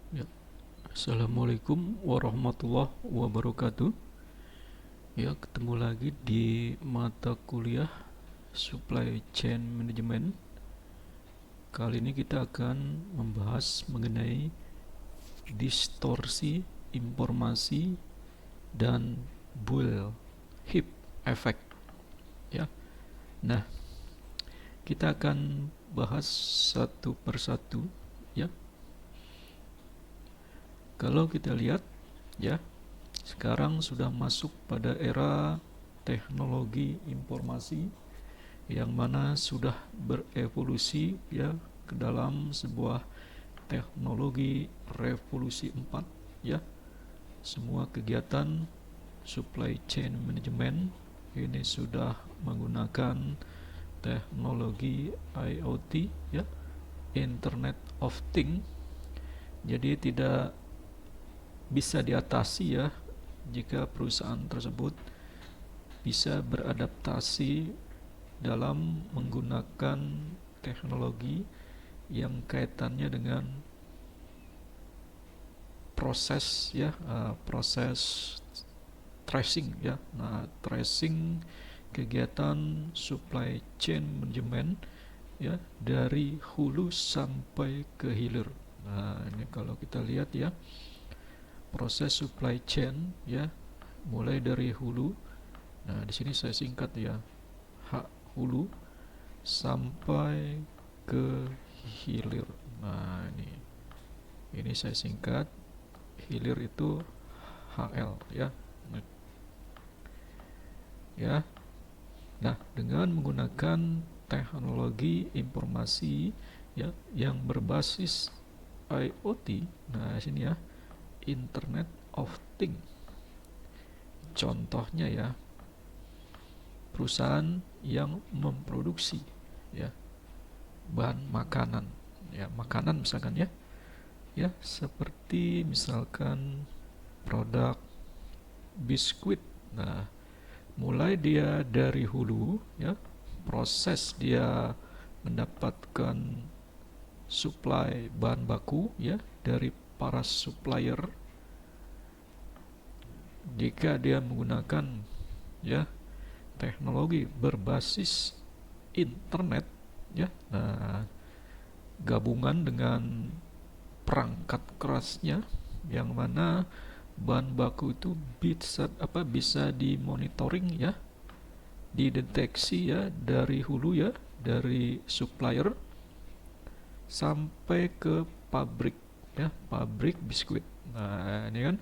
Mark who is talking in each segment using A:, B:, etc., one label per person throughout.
A: Ya. Assalamualaikum warahmatullahi wabarakatuh. Ya, ketemu lagi di mata kuliah Supply Chain Management. Kali ini kita akan membahas mengenai distorsi informasi dan bull heap effect. Ya. Nah, kita akan bahas satu persatu. Ya, kalau kita lihat, ya, sekarang sudah masuk pada era teknologi informasi yang mana sudah berevolusi ya ke dalam sebuah teknologi revolusi 4 ya. Semua kegiatan supply chain management ini sudah menggunakan teknologi IoT ya, Internet of Things. Jadi tidak bisa diatasi ya jika perusahaan tersebut bisa beradaptasi dalam menggunakan teknologi yang kaitannya dengan proses ya, proses tracing ya. Nah, tracing kegiatan supply chain management ya dari hulu sampai ke hilir. Nah, ini kalau kita lihat ya, proses supply chain ya mulai dari hulu. Nah, di sini saya singkat ya, hulu sampai ke hilir. Nah, ini saya singkat. Hilir itu HL ya. Ya. Nah, dengan menggunakan teknologi informasi ya yang berbasis IoT. Nah, sini ya, Internet of Things. Contohnya ya, perusahaan yang memproduksi ya bahan makanan ya, makanan misalkan ya, ya seperti misalkan produk biskuit. Nah, mulai dia dari hulu ya, proses dia mendapatkan supply bahan baku ya dari para supplier. Jika dia menggunakan ya teknologi berbasis internet ya, nah gabungan dengan perangkat kerasnya yang mana bahan baku itu bisa dimonitoring ya, dideteksi ya dari hulu ya, dari supplier sampai ke pabrik ya, pabrik biskuit. Nah, ini kan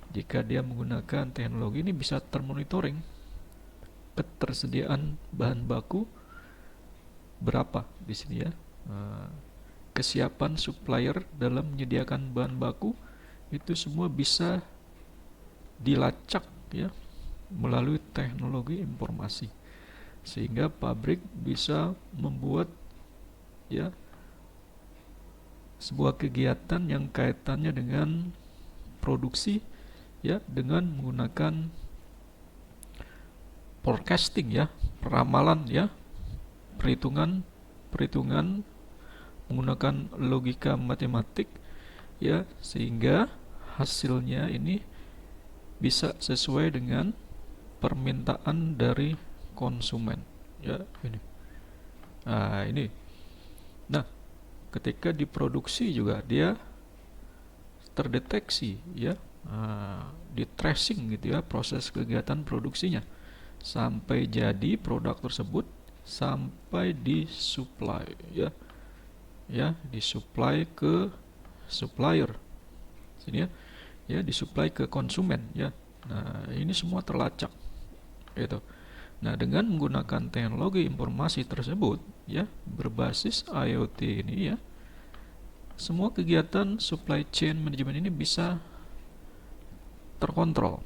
A: jika dia menggunakan teknologi ini bisa termonitoring ketersediaan bahan baku berapa di sini ya. Nah, kesiapan supplier dalam menyediakan bahan baku itu semua bisa dilacak ya melalui teknologi informasi, sehingga pabrik bisa membuat ya sebuah kegiatan yang kaitannya dengan produksi ya dengan menggunakan forecasting ya, peramalan ya, perhitungan menggunakan logika matematik ya, sehingga hasilnya ini bisa sesuai dengan permintaan dari konsumen ya. Ini nah, ketika diproduksi juga dia terdeteksi ya, di tracing gitu ya proses kegiatan produksinya sampai jadi produk tersebut, sampai disuplai ya, ya disuplai ke supplier sini ya, ya disuplai ke konsumen ya. Nah, ini semua terlacak gitu. Nah, dengan menggunakan teknologi informasi tersebut ya berbasis IoT ini ya, semua kegiatan supply chain management ini bisa terkontrol,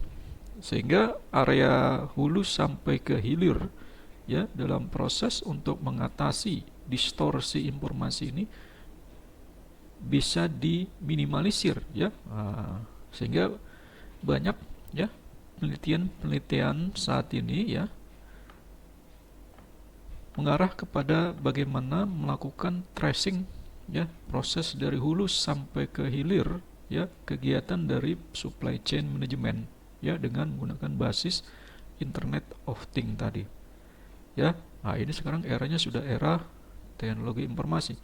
A: sehingga area hulu sampai ke hilir ya dalam proses untuk mengatasi distorsi informasi ini bisa diminimalisir ya. Sehingga banyak ya penelitian saat ini ya mengarah kepada bagaimana melakukan tracing ya proses dari hulu sampai ke hilir ya kegiatan dari supply chain management ya dengan menggunakan basis Internet of Things tadi ya. Nah, ini sekarang eranya sudah era teknologi informasi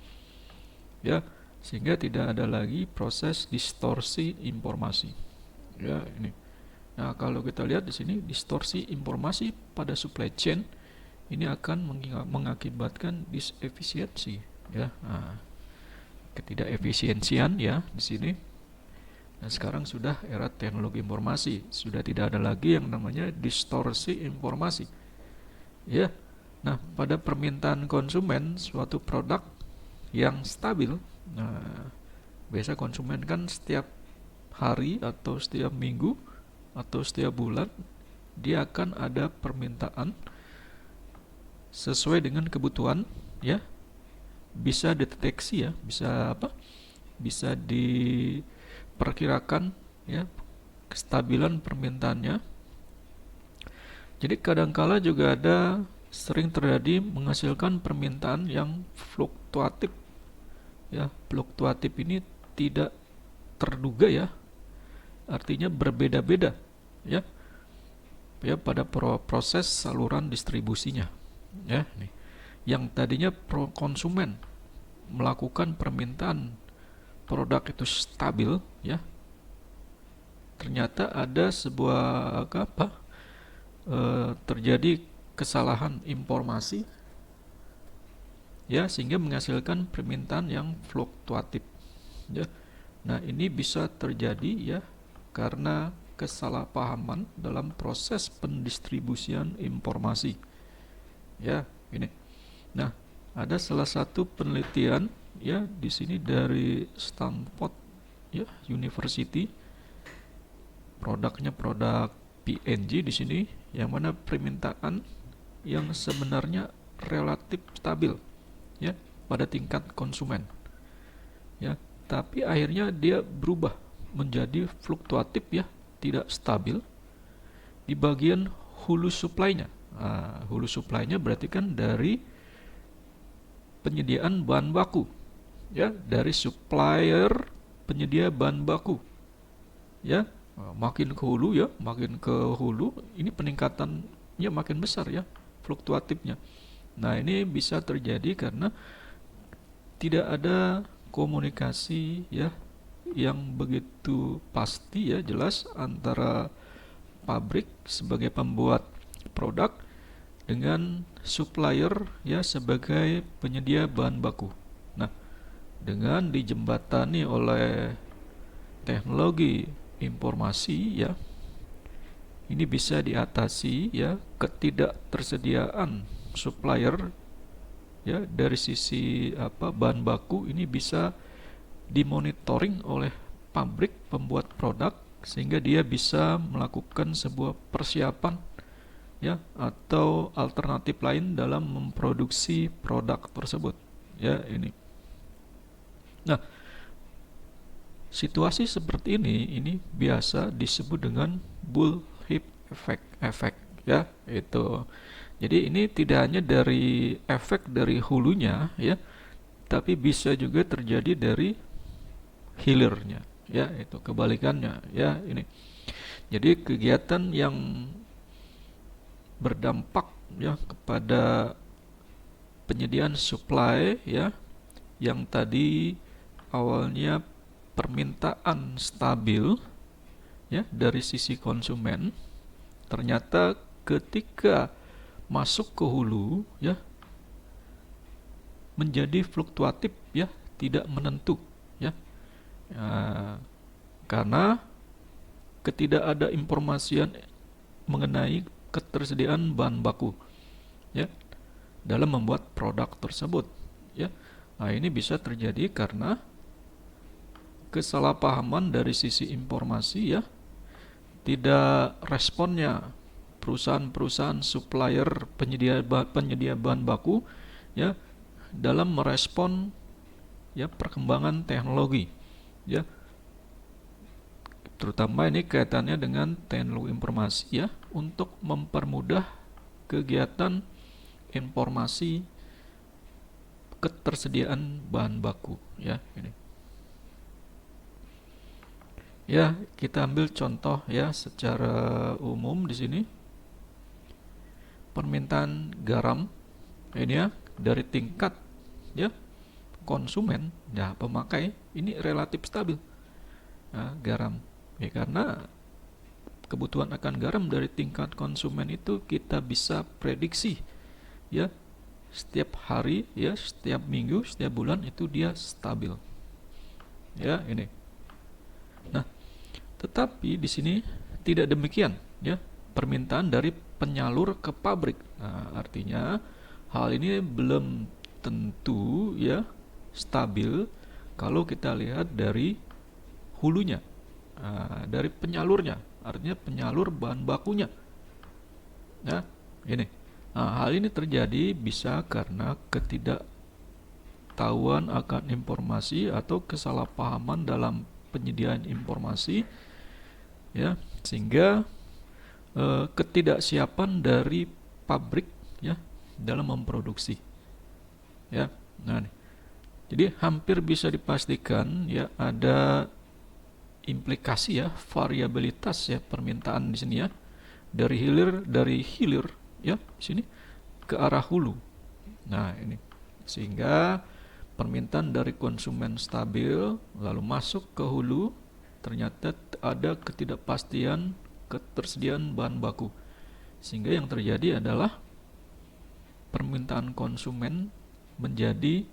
A: ya, sehingga tidak ada lagi proses distorsi informasi ya ini. Nah, kalau kita lihat di sini distorsi informasi pada supply chain ini akan mengakibatkan disefisiensi ya. Nah, ketidakefisiensian ya di sini. Nah, sekarang sudah era teknologi informasi, sudah tidak ada lagi yang namanya distorsi informasi ya. Nah, pada permintaan konsumen suatu produk yang stabil, nah biasa konsumen kan setiap hari atau setiap minggu atau setiap bulan dia akan ada permintaan sesuai dengan kebutuhan ya, bisa dideteksi ya, bisa apa, bisa diperkirakan ya kestabilan permintaannya. Jadi kadangkala juga ada sering terjadi menghasilkan permintaan yang fluktuatif ya. Fluktuatif ini tidak terduga ya, artinya berbeda-beda ya pada proses saluran distribusinya ya nih. Yang tadinya konsumen melakukan permintaan produk itu stabil ya, ternyata ada sebuah terjadi kesalahan informasi ya, sehingga menghasilkan permintaan yang fluktuatif ya. Nah, ini bisa terjadi ya karena kesalahpahaman dalam proses pendistribusian informasi ya ini. Nah, ada salah satu penelitian ya di sini dari Stanford ya University, produknya produk PNG di sini, yang mana permintaan yang sebenarnya relatif stabil ya pada tingkat konsumen ya, tapi akhirnya dia berubah menjadi fluktuatif ya, tidak stabil di bagian hulu supply-nya. Nah, hulu supply-nya berarti kan dari penyediaan bahan baku ya, dari supplier penyedia bahan baku ya. Makin ke hulu ya, makin ke hulu ini peningkatannya makin besar ya, fluktuatifnya. Nah, ini bisa terjadi karena tidak ada komunikasi ya yang begitu pasti ya, jelas antara pabrik sebagai pembuat produk dengan supplier ya sebagai penyedia bahan baku. Nah, dengan dijembatani oleh teknologi informasi ya, ini bisa diatasi ya ketidaktersediaan supplier ya dari sisi bahan baku. Ini bisa dimonitoring oleh pabrik pembuat produk sehingga dia bisa melakukan sebuah persiapan ya atau alternatif lain dalam memproduksi produk tersebut ya ini. Nah, situasi seperti ini biasa disebut dengan bullwhip effect ya itu. Jadi ini tidak hanya dari efek dari hulunya ya, tapi bisa juga terjadi dari hilirnya ya, itu kebalikannya ya ini. Jadi kegiatan yang berdampak ya kepada penyediaan supply ya, yang tadi awalnya permintaan stabil ya dari sisi konsumen, ternyata ketika masuk ke hulu ya menjadi fluktuatif ya, tidak menentu ya, karena ketidakada informasian mengenai ketersediaan bahan baku ya dalam membuat produk tersebut ya. Nah, ini bisa terjadi karena kesalahpahaman dari sisi informasi ya, tidak responnya perusahaan-perusahaan supplier penyedia bahan baku ya dalam merespon ya perkembangan teknologi ya, terutama ini kaitannya dengan teknologi informasi ya, untuk mempermudah kegiatan informasi ketersediaan bahan baku ya ini. Ya, kita ambil contoh ya secara umum di sini permintaan garam ini ya dari tingkat ya konsumen ya pemakai ini relatif stabil. Nah, garam ya karena kebutuhan akan garam dari tingkat konsumen itu kita bisa prediksi ya setiap hari ya setiap minggu setiap bulan itu dia stabil ya ini. Nah, tetapi di sini tidak demikian ya permintaan dari penyalur ke pabrik. Nah, artinya hal ini belum tentu ya stabil kalau kita lihat dari hulunya. Nah, dari penyalurnya, artinya penyalur bahan bakunya. Ya, ini. Nah, hal ini terjadi bisa karena ketidaktahuan akan informasi atau kesalahpahaman dalam penyediaan informasi ya sehingga ketidaksiapan dari pabrik ya dalam memproduksi ya. Nah, jadi hampir bisa dipastikan ya ada implikasi ya variabilitas ya permintaan di sini ya dari hilir ya di sini ke arah hulu. Nah, ini sehingga permintaan dari konsumen stabil lalu masuk ke hulu ternyata ada ketidakpastian ketersediaan bahan baku sehingga yang terjadi adalah permintaan konsumen menjadi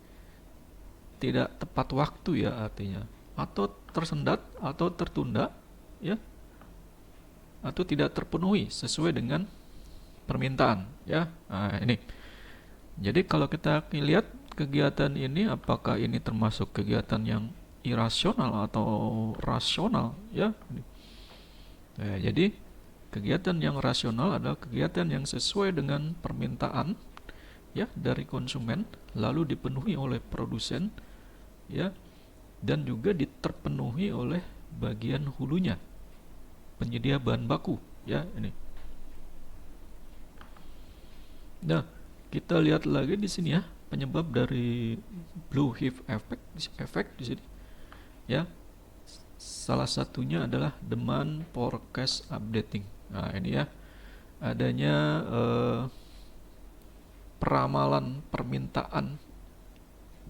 A: tidak tepat waktu ya artinya atau tersendat atau tertunda ya atau tidak terpenuhi sesuai dengan permintaan ya. Nah, ini jadi kalau kita lihat kegiatan ini apakah ini termasuk kegiatan yang irasional atau rasional ya. Nah, jadi kegiatan yang rasional adalah kegiatan yang sesuai dengan permintaan ya dari konsumen lalu dipenuhi oleh produsen ya dan juga diterpenuhi oleh bagian hulunya penyedia bahan baku ya ini. Nah, kita lihat lagi di sini ya penyebab dari blue hive effect di sini ya. Salah satunya adalah demand forecast updating. Nah, ini ya adanya peramalan permintaan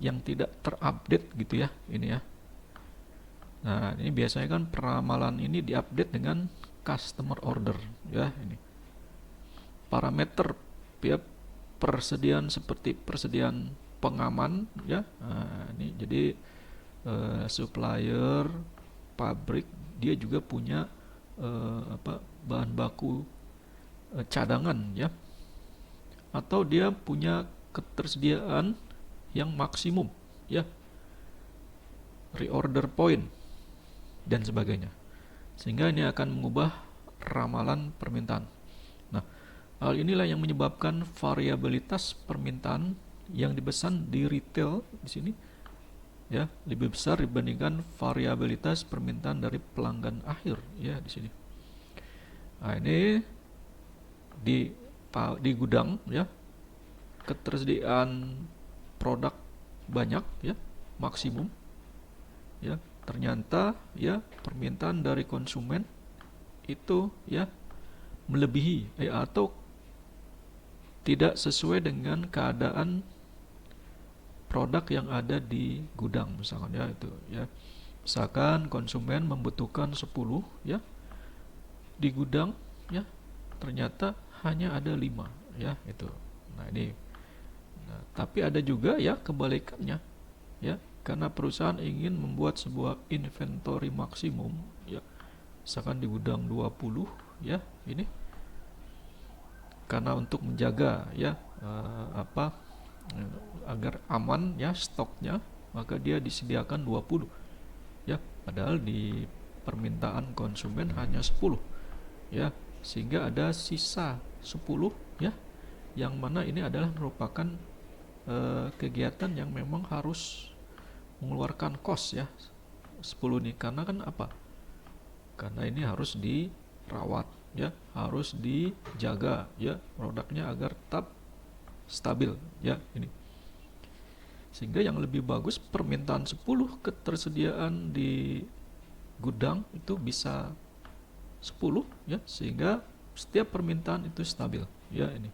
A: yang tidak terupdate gitu ya ini ya. Nah, ini biasanya kan peramalan ini diupdate dengan customer order ya ini. Parameter ya persediaan seperti persediaan pengaman ya. Nah, ini jadi supplier pabrik dia juga punya bahan baku cadangan ya atau dia punya ketersediaan yang maksimum ya reorder point dan sebagainya sehingga ini akan mengubah ramalan permintaan. Nah, hal inilah yang menyebabkan variabilitas permintaan yang dipesan di retail di sini ya lebih besar dibandingkan variabilitas permintaan dari pelanggan akhir ya di sini. Nah, ini di gudang ya ketersediaan produk banyak ya maksimum ya ternyata ya permintaan dari konsumen itu ya melebihi atau tidak sesuai dengan keadaan produk yang ada di gudang misalkan ya itu ya. Misalkan konsumen membutuhkan 10 ya di gudang ya ternyata hanya ada 5 ya itu. Nah, ini tapi ada juga ya kebalikannya ya karena perusahaan ingin membuat sebuah inventory maksimum ya misalkan di gudang 20 ya ini karena untuk menjaga ya agar aman ya stoknya maka dia disediakan 20 ya padahal di permintaan konsumen hanya 10 ya sehingga ada sisa 10 ya yang mana ini adalah merupakan kegiatan yang memang harus mengeluarkan cost ya 10 nih karena kan apa karena ini harus dirawat ya harus dijaga ya produknya agar tetap stabil ya ini sehingga yang lebih bagus permintaan 10 ketersediaan di gudang itu bisa 10 ya, sehingga setiap permintaan itu stabil ya, ini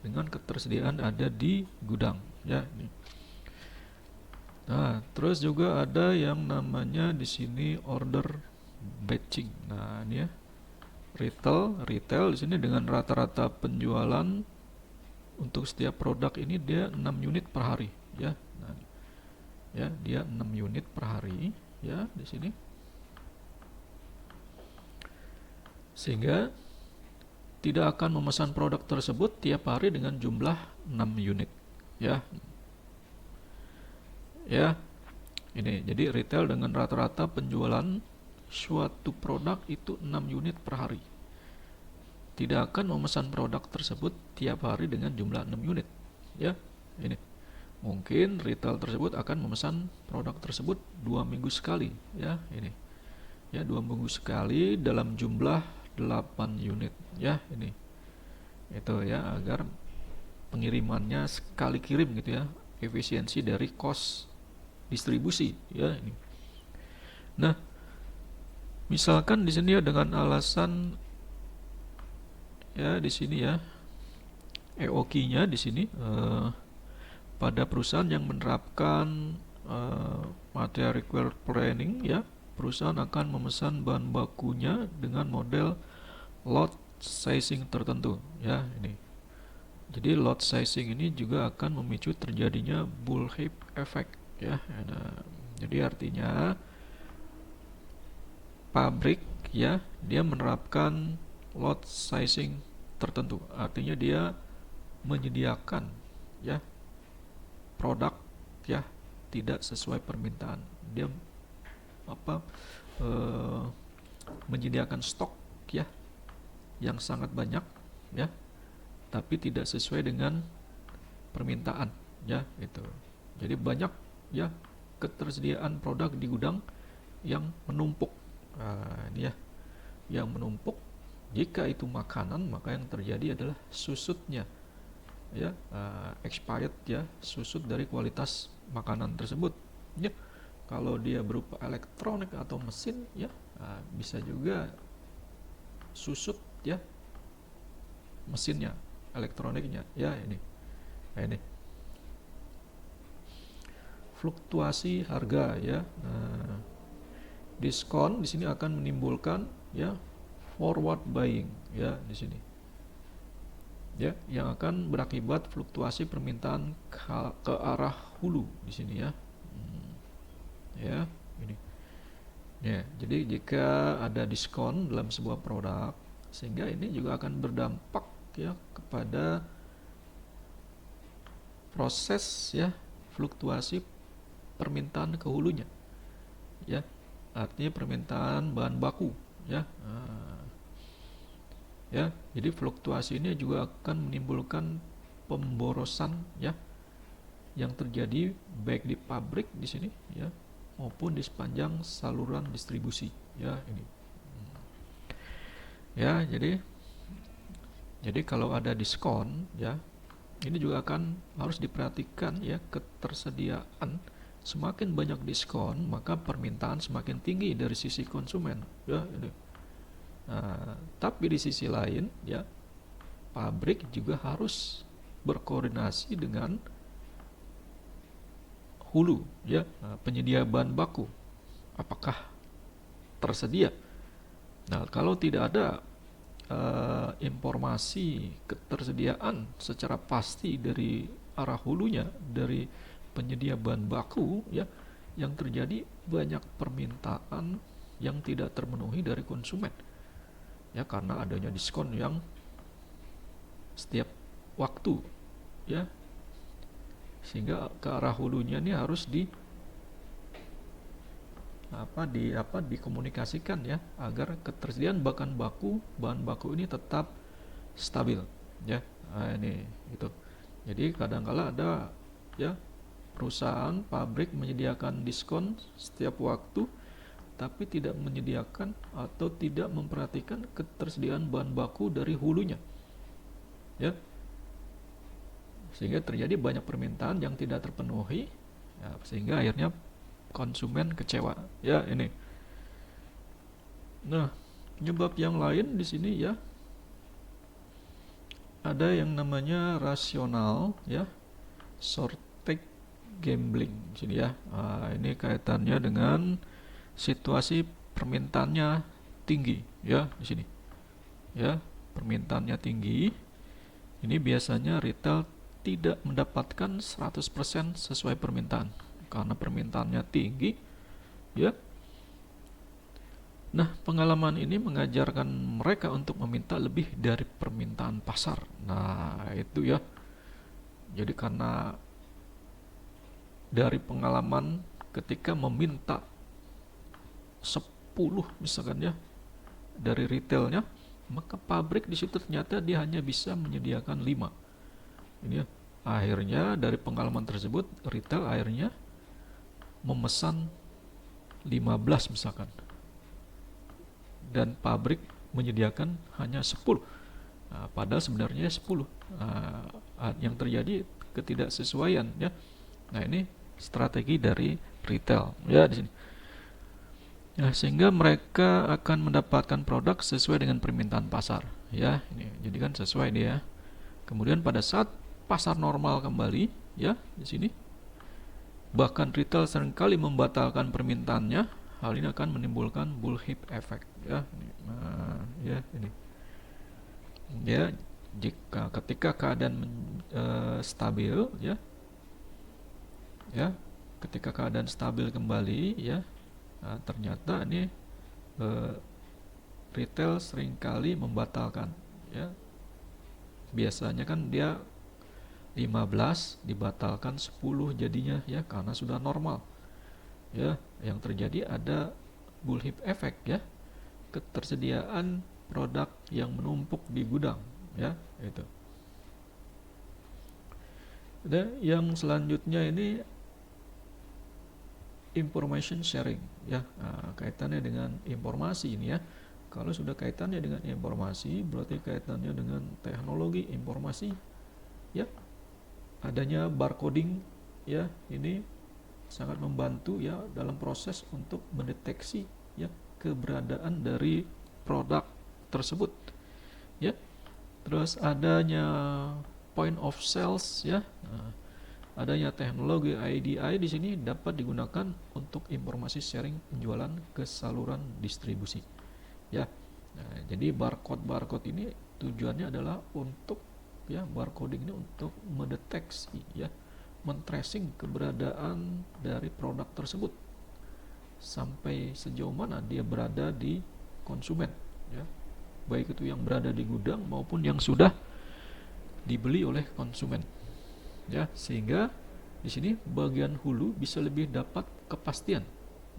A: dengan ketersediaan ada di gudang ya ini. Nah, terus juga ada yang namanya di sini order batching. Nah, ini ya, retail di sini dengan rata-rata penjualan untuk setiap produk ini dia 6 unit per hari ya. Nah, ya, dia 6 unit per hari ya di sini. Sehingga tidak akan memesan produk tersebut tiap hari dengan jumlah 6 unit ya. Ya, ini jadi retail dengan rata-rata penjualan suatu produk itu 6 unit per hari. Tidak akan memesan produk tersebut tiap hari dengan jumlah 6 unit ya. Ini mungkin retail tersebut akan memesan produk tersebut 2 minggu sekali ya, ini ya, 2 minggu sekali dalam jumlah 8 unit ya, ini itu ya, agar pengirimannya sekali kirim gitu ya, efisiensi dari cost distribusi ya ini. Nah, misalkan di sini ya dengan alasan ya di sini ya, EOQ-nya di sini pada perusahaan yang menerapkan material required planning ya, perusahaan akan memesan bahan bakunya dengan model lot sizing tertentu ya ini. Jadi lot sizing ini juga akan memicu terjadinya bullwhip effect ya. Nah, jadi artinya pabrik ya, dia menerapkan lot sizing tertentu. Artinya dia menyediakan ya produk ya tidak sesuai permintaan. Dia menyediakan stok ya yang sangat banyak ya, tapi tidak sesuai dengan permintaan ya itu. Jadi banyak ya ketersediaan produk di gudang yang menumpuk. Ini ya, yang menumpuk. Jika itu makanan, maka yang terjadi adalah susutnya ya, expired ya, susut dari kualitas makanan tersebut ya. Kalau dia berupa elektronik atau mesin ya, bisa juga susut ya mesinnya, elektroniknya ya ini. Nah, ini fluktuasi harga ya. Diskon di sini akan menimbulkan ya forward buying ya di sini. Ya, yang akan berakibat fluktuasi permintaan ke arah hulu di sini ya. Ya, ini. Ya, jadi jika ada diskon dalam sebuah produk, sehingga ini juga akan berdampak ya kepada proses ya fluktuasi permintaan ke hulunya. Ya, artinya permintaan bahan baku ya. Ya, jadi fluktuasi ini juga akan menimbulkan pemborosan ya yang terjadi baik di pabrik di sini ya maupun di sepanjang saluran distribusi ya ini. Ya, jadi kalau ada diskon ya, ini juga akan harus diperhatikan ya ketersediaan. Semakin banyak diskon, maka permintaan semakin tinggi dari sisi konsumen ya ini. Nah, tapi di sisi lain ya, pabrik juga harus berkoordinasi dengan hulu ya, penyedia bahan baku. Apakah tersedia? Nah, kalau tidak ada informasi ketersediaan secara pasti dari arah hulunya, dari penyedia bahan baku ya, yang terjadi banyak permintaan yang tidak terpenuhi dari konsumen ya, karena adanya diskon yang setiap waktu ya, sehingga ke arah hulunya ini harus dikomunikasikan ya agar ketersediaan bahan baku ini tetap stabil ya. Nah, ini gitu. Jadi kadang-kala ada ya perusahaan pabrik menyediakan diskon setiap waktu, tapi tidak menyediakan atau tidak memperhatikan ketersediaan bahan baku dari hulunya ya, sehingga terjadi banyak permintaan yang tidak terpenuhi ya, sehingga akhirnya konsumen kecewa ya ini. Nah, penyebab yang lain di sini ya, ada yang namanya rasional ya, shortage gambling di sini ya. Ini kaitannya dengan situasi permintaannya tinggi ya di sini. Ya, permintaannya tinggi. Ini biasanya retail tidak mendapatkan 100% sesuai permintaan karena permintaannya tinggi ya. Nah, pengalaman ini mengajarkan mereka untuk meminta lebih dari permintaan pasar. Nah, itu ya. Jadi karena dari pengalaman ketika meminta 10 misalkan ya dari retailnya, maka pabrik di situ ternyata dia hanya bisa menyediakan 5. Ini ya. Akhirnya dari pengalaman tersebut retail akhirnya memesan 15 misalkan. Dan pabrik menyediakan hanya 10. Padahal sebenarnya 10. Yang terjadi ketidaksesuaian ya. Nah, ini strategi dari retail ya di sini. Ya, sehingga mereka akan mendapatkan produk sesuai dengan permintaan pasar ya. Ini jadi kan sesuai dia. Kemudian pada saat pasar normal kembali ya di sini, bahkan retail seringkali membatalkan permintaannya. Hal ini akan menimbulkan bullwhip effect ya. Ya ini. Ya, jika ketika keadaan stabil ya, ketika keadaan stabil kembali ya, ternyata ini retail seringkali membatalkan ya. Biasanya kan dia 15 dibatalkan 10 jadinya ya, karena sudah normal ya. Yang terjadi ada bullwhip effect ya, ketersediaan produk yang menumpuk di gudang ya itu. Dan yang selanjutnya ini information sharing ya. Kaitannya dengan informasi ini ya. Kalau sudah kaitannya dengan informasi, berarti kaitannya dengan teknologi informasi ya. Adanya barcoding ya, ini sangat membantu ya dalam proses untuk mendeteksi ya keberadaan dari produk tersebut ya. Terus adanya point of sales ya. Adanya teknologi IDI di sini dapat digunakan untuk informasi sharing penjualan ke saluran distribusi ya. Nah, jadi barcode ini tujuannya adalah untuk ya, barcoding ini untuk mendeteksi ya, men-tracing keberadaan dari produk tersebut sampai sejauh mana dia berada di konsumen ya, baik itu yang berada di gudang maupun yang sudah dibeli oleh konsumen ya. Sehingga di sini bagian hulu bisa lebih dapat kepastian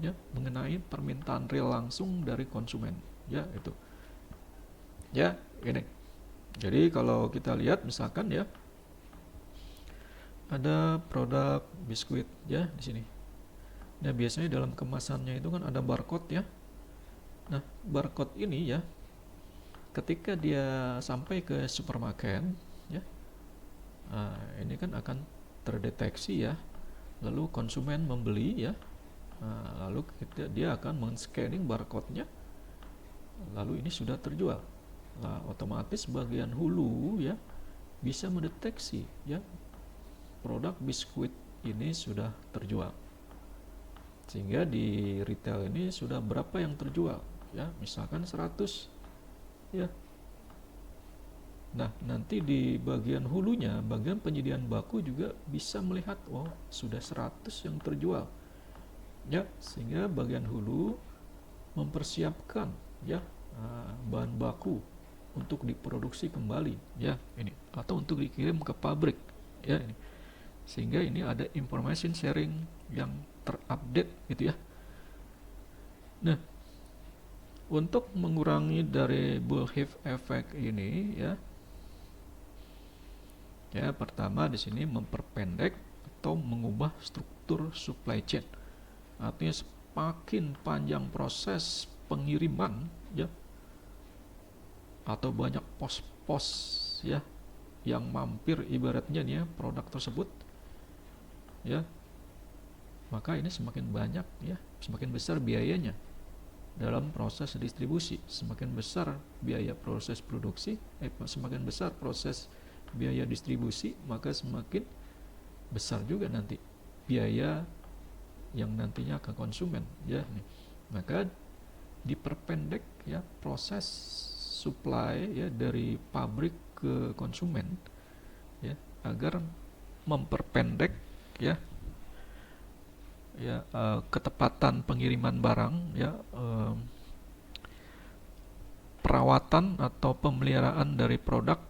A: ya mengenai permintaan real langsung dari konsumen ya itu ya. Ini jadi kalau kita lihat misalkan ya, ada produk biskuit ya di sini. Nah, biasanya dalam kemasannya itu kan ada barcode ya. Nah, barcode ini ya, ketika dia sampai ke supermarket ya, ini kan akan terdeteksi ya. Lalu konsumen membeli ya. Lalu dia akan men-scanning barcode-nya. Lalu ini sudah terjual. Nah, otomatis bagian hulu ya bisa mendeteksi ya produk biskuit ini sudah terjual. Sehingga di retail ini sudah berapa yang terjual ya, misalkan 100 ya. Nah, nanti di bagian hulunya, bagian penyediaan baku juga bisa melihat, oh sudah 100 yang terjual ya. Sehingga bagian hulu mempersiapkan ya bahan baku untuk diproduksi kembali ya ini, atau untuk dikirim ke pabrik ya ini. Sehingga ini ada information sharing yang terupdate gitu ya. Nah, untuk mengurangi dari bullwhip effect ini ya, pertama di sini memperpendek atau mengubah struktur supply chain. Artinya semakin panjang proses pengiriman ya, atau banyak pos-pos ya yang mampir ibaratnya nih ya produk tersebut ya, maka ini semakin banyak ya, semakin besar biayanya dalam proses distribusi. Semakin besar biaya proses produksi, semakin besar proses biaya distribusi, maka semakin besar juga nanti biaya yang nantinya ke konsumen, ya. Maka diperpendek ya proses supply ya dari pabrik ke konsumen, ya, agar memperpendek ya ketepatan pengiriman barang, ya, perawatan atau pemeliharaan dari produk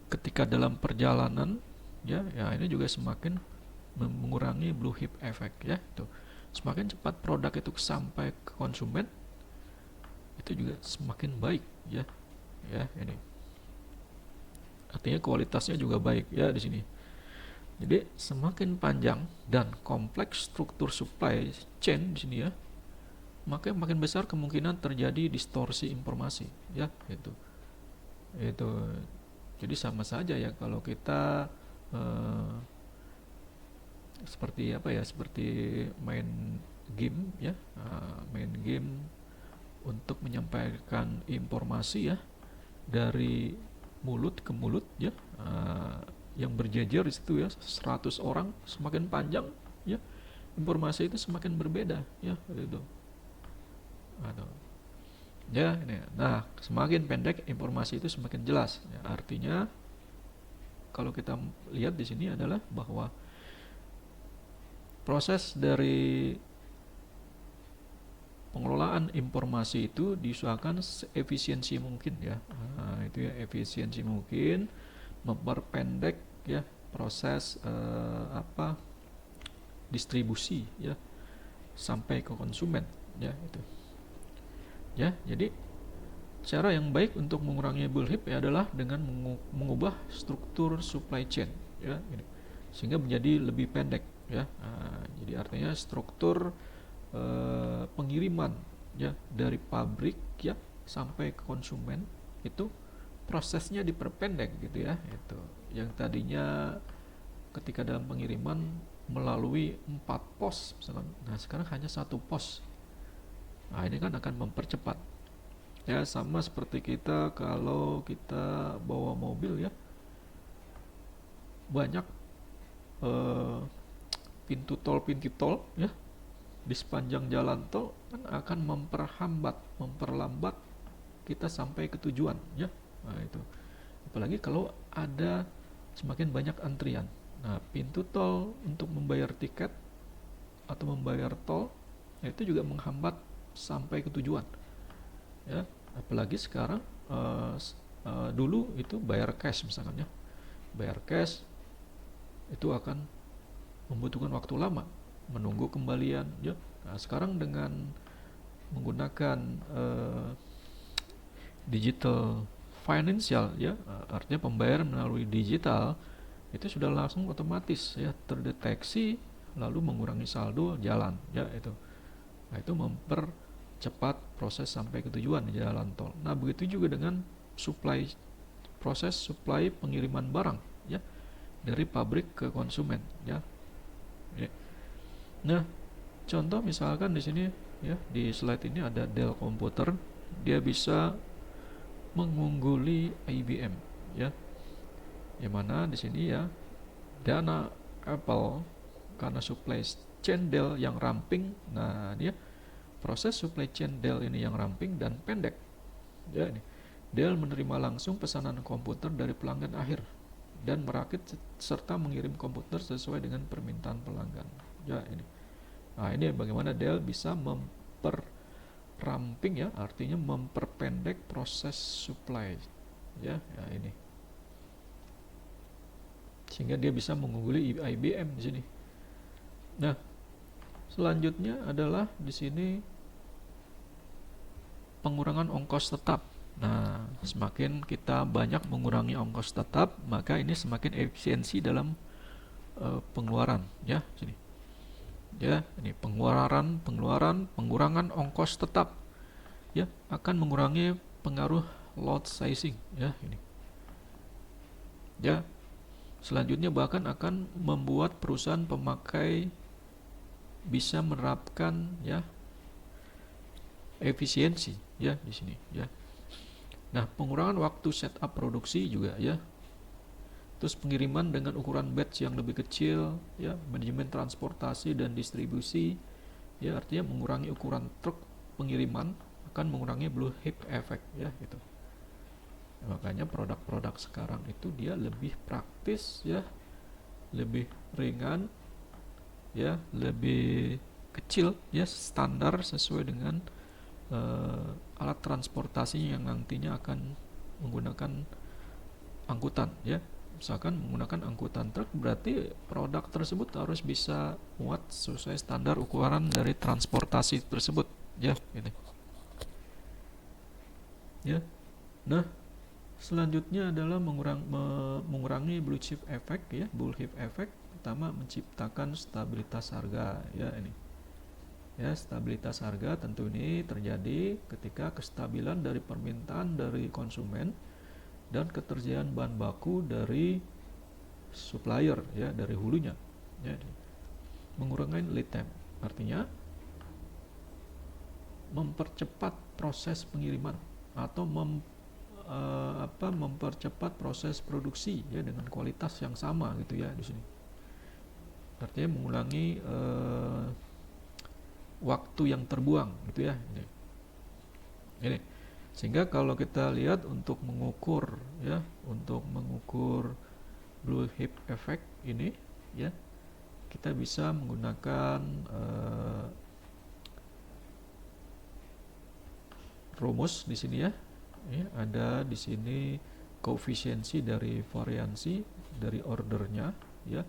A: ketika dalam perjalanan, ya ini juga semakin mengurangi blue heap effect, ya. Itu semakin cepat produk itu sampai ke konsumen, itu juga semakin baik, ya ini artinya kualitasnya juga baik, ya, di sini. Jadi semakin panjang dan kompleks struktur supply chain di sini, ya, maka makin besar kemungkinan terjadi distorsi informasi, ya, itu. Jadi sama saja ya kalau kita seperti seperti main game, ya, main game untuk menyampaikan informasi, ya, dari mulut ke mulut, ya, yang berjejer di situ, ya, 100 orang, semakin panjang, ya, informasi itu semakin berbeda, ya, itu. Ya, ini. Nah, semakin pendek informasi itu semakin jelas, ya. Artinya kalau kita lihat di sini adalah bahwa proses dari pengelolaan informasi itu diusahakan seefisiensi mungkin, ya. Itu ya, efisiensi mungkin, memperpendek ya proses distribusi, ya, sampai ke konsumen, ya, itu. Ya, jadi cara yang baik untuk mengurangi blue heap adalah dengan mengubah struktur supply chain, ya, ini, sehingga menjadi lebih pendek, ya. Jadi artinya struktur pengiriman, ya, dari pabrik, ya, sampai ke konsumen itu prosesnya diperpendek, gitu ya. Itu yang tadinya ketika dalam pengiriman melalui 4 pos misalkan, nah sekarang hanya 1 pos. Nah, ini kan akan mempercepat, ya, sama seperti kita kalau kita bawa mobil, ya, banyak pintu tol, ya, di sepanjang jalan tol kan akan memperlambat kita sampai ke tujuan, ya. Nah, itu apalagi kalau ada semakin banyak antrian. Nah, pintu tol untuk membayar tiket atau membayar tol, ya, itu juga menghambat sampai ke tujuan, ya. Apalagi sekarang dulu itu bayar cash misalkan, ya, bayar cash itu akan membutuhkan waktu lama menunggu kembalian, ya. Nah, sekarang dengan menggunakan digital financial, ya, artinya pembayaran melalui digital, itu sudah langsung otomatis, ya, terdeteksi lalu mengurangi saldo jalan, ya, itu. Nah, itu mempercepat proses sampai ke tujuan di jalan tol. Nah, begitu juga dengan proses supply pengiriman barang, ya, dari pabrik ke konsumen, ya. Nah, contoh misalkan di sini, ya, di slide ini ada Dell komputer, dia bisa mengungguli IBM, ya. Yang mana di sini, ya, dana Apple karena supply chain Dell yang ramping. Nah, dia proses supply chain Dell ini yang ramping dan pendek, ya, ini. Dell menerima langsung pesanan komputer dari pelanggan akhir dan merakit serta mengirim komputer sesuai dengan permintaan pelanggan, ya, ini. Nah, ini bagaimana Dell bisa ramping, ya, artinya memperpendek proses supply, ya, ini, sehingga dia bisa mengungguli IBM di sini. Nah, selanjutnya adalah di sini pengurangan ongkos tetap. Nah, semakin kita banyak mengurangi ongkos tetap, maka ini semakin efisiensi dalam pengeluaran, ya, sini. Ya, ini pengurangan ongkos tetap, ya, akan mengurangi pengaruh lot sizing, ya, ini. Ya, selanjutnya bahkan akan membuat perusahaan pemakai bisa menerapkan, ya, efisiensi ya di sini ya. Nah, pengurangan waktu setup produksi juga ya. Terus pengiriman dengan ukuran batch yang lebih kecil ya, manajemen transportasi dan distribusi ya, artinya mengurangi ukuran truk pengiriman akan mengurangi blue heap effect ya gitu. Makanya produk-produk sekarang itu dia lebih praktis ya, lebih ringan ya, lebih kecil ya, standar sesuai dengan alat transportasi yang nantinya akan menggunakan angkutan ya. Misalkan menggunakan angkutan truk, berarti produk tersebut harus bisa muat sesuai standar ukuran dari transportasi tersebut ya gitu. Ya. Nah, selanjutnya adalah mengurangi blue chip effect ya, bullwhip effect. Pertama, menciptakan stabilitas harga ya ini. Ya, stabilitas harga tentu ini terjadi ketika kestabilan dari permintaan dari konsumen dan ketersediaan bahan baku dari supplier ya, dari hulunya. Ya, mengurangi lead time, artinya mempercepat proses pengiriman atau mempercepat proses produksi ya dengan kualitas yang sama gitu ya di sini. Artinya mengulangi waktu yang terbuang gitu ya ini. Sehingga kalau kita lihat untuk mengukur ya, untuk mengukur blue heap effect ini ya, kita bisa menggunakan rumus di sini ya. Ya, ada di sini koefisiensi dari variansi dari ordernya ya,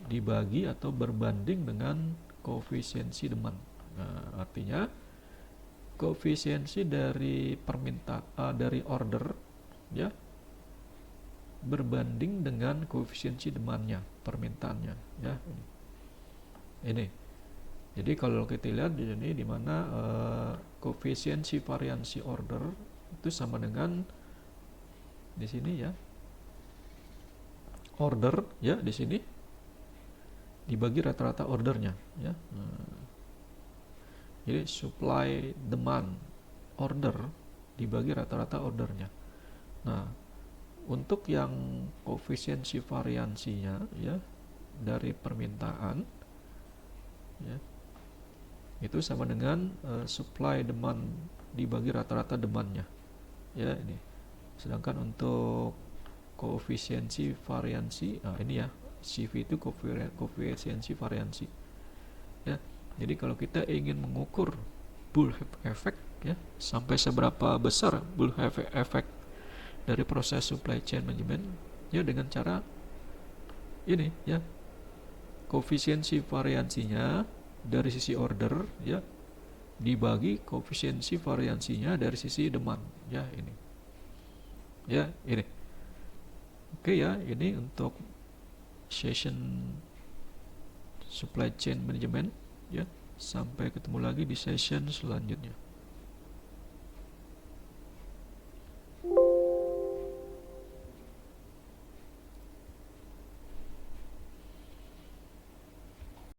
A: dibagi atau berbanding dengan koefisiensi demand. Nah, artinya koefisiensi dari dari order ya berbanding dengan koefisiensi demandnya, permintaannya ya ini. Jadi kalau kita lihat di sini di mana koefisiensi variansi order itu sama dengan di sini ya, order ya di sini dibagi rata-rata ordernya ya. Jadi supply demand order dibagi rata-rata ordernya. Nah, untuk yang koefisiensi variansinya ya dari permintaan ya, itu sama dengan supply demand dibagi rata-rata demandnya ya ini. Sedangkan untuk koefisiensi variansi, nah ini ya, CV itu koefisiensi variansi ya. Jadi kalau kita ingin mengukur bullwhip effect ya, sampai seberapa besar bullwhip effect dari proses supply chain management ya, dengan cara ini ya, koefisiensi variansinya dari sisi order ya dibagi koefisiensi variansinya dari sisi demand ya ini. Ya, ini. Oke ya, ini untuk session supply chain management ya. Sampai ketemu lagi di session selanjutnya.